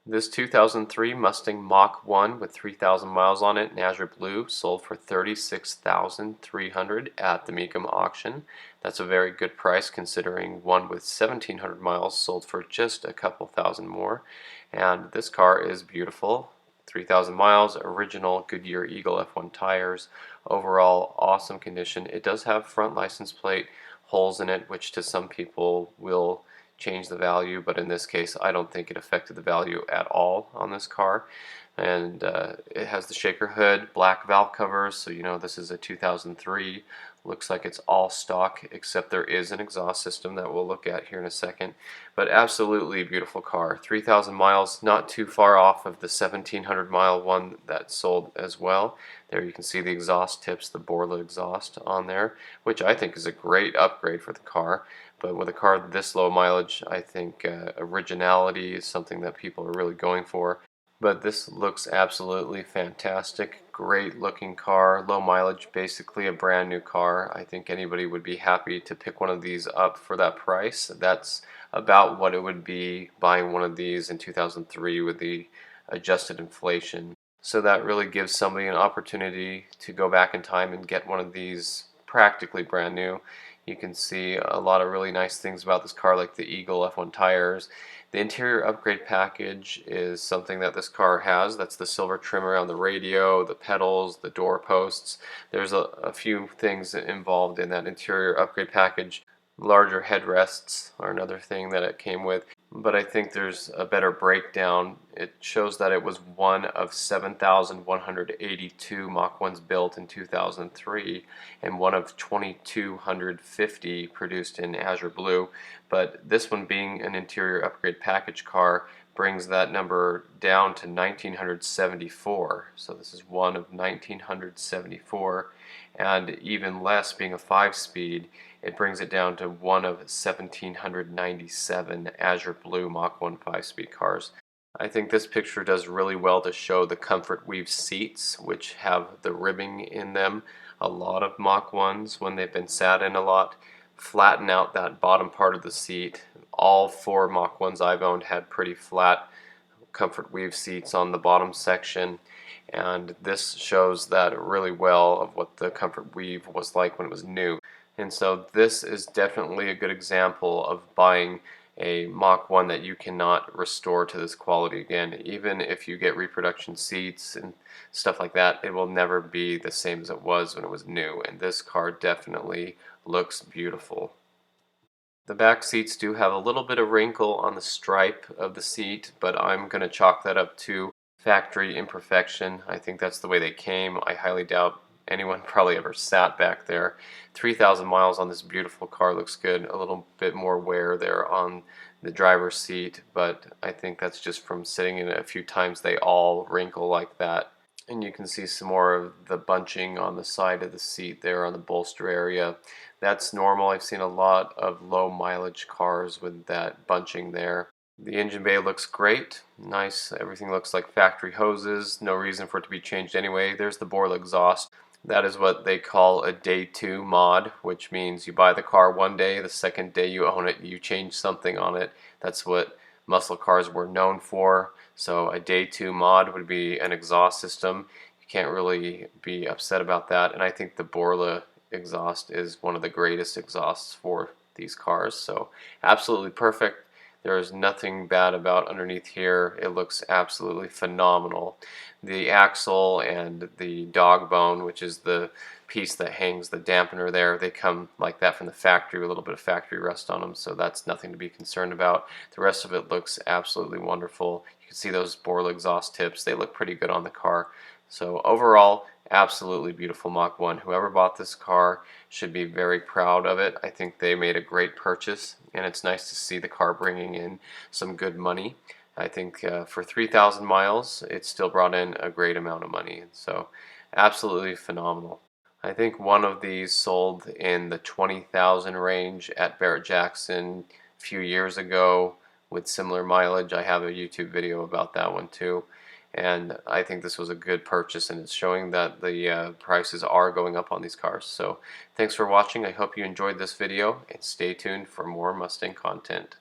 This 2003 Mustang Mach 1 with 3,000 miles on it in azure blue sold for $36,300 at the Mecum auction. That's a very good price considering one with 1,700 miles sold for just a couple thousand more. And this car is beautiful. 3,000 miles, original Goodyear Eagle F1 tires, overall awesome condition. It does have front license plate holes in it, which to some people will change the value, but in this case I don't think it affected the value at all on this car. And it has the shaker hood, black valve covers, so you know this is a 2003. Looks like it's all stock, except there is an exhaust system that we'll look at here in a second. But absolutely beautiful car. 3,000 miles, not too far off of the 1,700 mile one that sold as well. There you can see the exhaust tips, the Borla exhaust on there, which I think is a great upgrade for the car. But with a car this low mileage, I think originality is something that people are really going for. But this looks absolutely fantastic. Great looking car, low mileage, basically a brand new car. I think anybody would be happy to pick one of these up for that price. That's about what it would be buying one of these in 2003 with the adjusted inflation. So that really gives somebody an opportunity to go back in time and get one of these practically brand new. You can see a lot of really nice things about this car, like the Eagle F1 tires. The interior upgrade package is something that this car has. That's the silver trim around the radio, the pedals, the door posts. There's a few things involved in that interior upgrade package. Larger headrests are another thing that it came with. But I think there's a better breakdown. It shows that it was one of 7,182 Mach 1s built in 2003 and one of 2,250 produced in azure blue. But this one, being an interior upgrade package car, brings that number down to 1,974. So this is one of 1,974, and even less, being a 5-speed, it brings it down to one of 1,797 azure blue Mach 1 5-speed cars. I think this picture does really well to show the comfort weave seats, which have the ribbing in them. A lot of Mach 1s, when they've been sat in a lot, flatten out that bottom part of the seat. All 4 Mach 1s I've owned had pretty flat comfort weave seats on the bottom section, and this shows that really well of what the comfort weave was like when it was new. And so this is definitely a good example of buying a Mach 1 that you cannot restore to this quality again. Even if you get reproduction seats and stuff like that, it will never be the same as it was when it was new, and this car definitely looks beautiful. The back seats do have a little bit of wrinkle on the stripe of the seat, but I'm going to chalk that up to factory imperfection. I think that's the way they came. I highly doubt anyone probably ever sat back there. 3,000 miles on this beautiful car looks good. A little bit more wear there on the driver's seat, but I think that's just from sitting in it a few times. They all wrinkle like that. And you can see some more of the bunching on the side of the seat there on the bolster area. That's normal. I've seen a lot of low mileage cars with that bunching there. The engine bay looks great, nice. Everything looks like factory hoses. No reason for it to be changed anyway. There's the Borla exhaust. That is what they call a day 2 mod, which means you buy the car one day, the second day you own it, you change something on it. That's what muscle cars were known for. So a day 2 mod would be an exhaust system. You can't really be upset about that. And I think the Borla exhaust is one of the greatest exhausts for these cars. So absolutely perfect. There is nothing bad about underneath here. It looks absolutely phenomenal. The axle and the dog bone, which is the piece that hangs the dampener there, they come like that from the factory with a little bit of factory rust on them, so that's nothing to be concerned about. The rest of it looks absolutely wonderful. You can see those Borla exhaust tips. They look pretty good on the car. So overall, absolutely beautiful Mach 1. Whoever bought this car should be very proud of it. I think they made a great purchase, and it's nice to see the car bringing in some good money. I think for 3,000 miles, it still brought in a great amount of money. So absolutely phenomenal. I think one of these sold in the 20,000 range at Barrett-Jackson a few years ago with similar mileage. I have a YouTube video about that one too. And I think this was a good purchase, and it's showing that the prices are going up on these cars. So thanks for watching. I hope you enjoyed this video, and stay tuned for more Mustang content.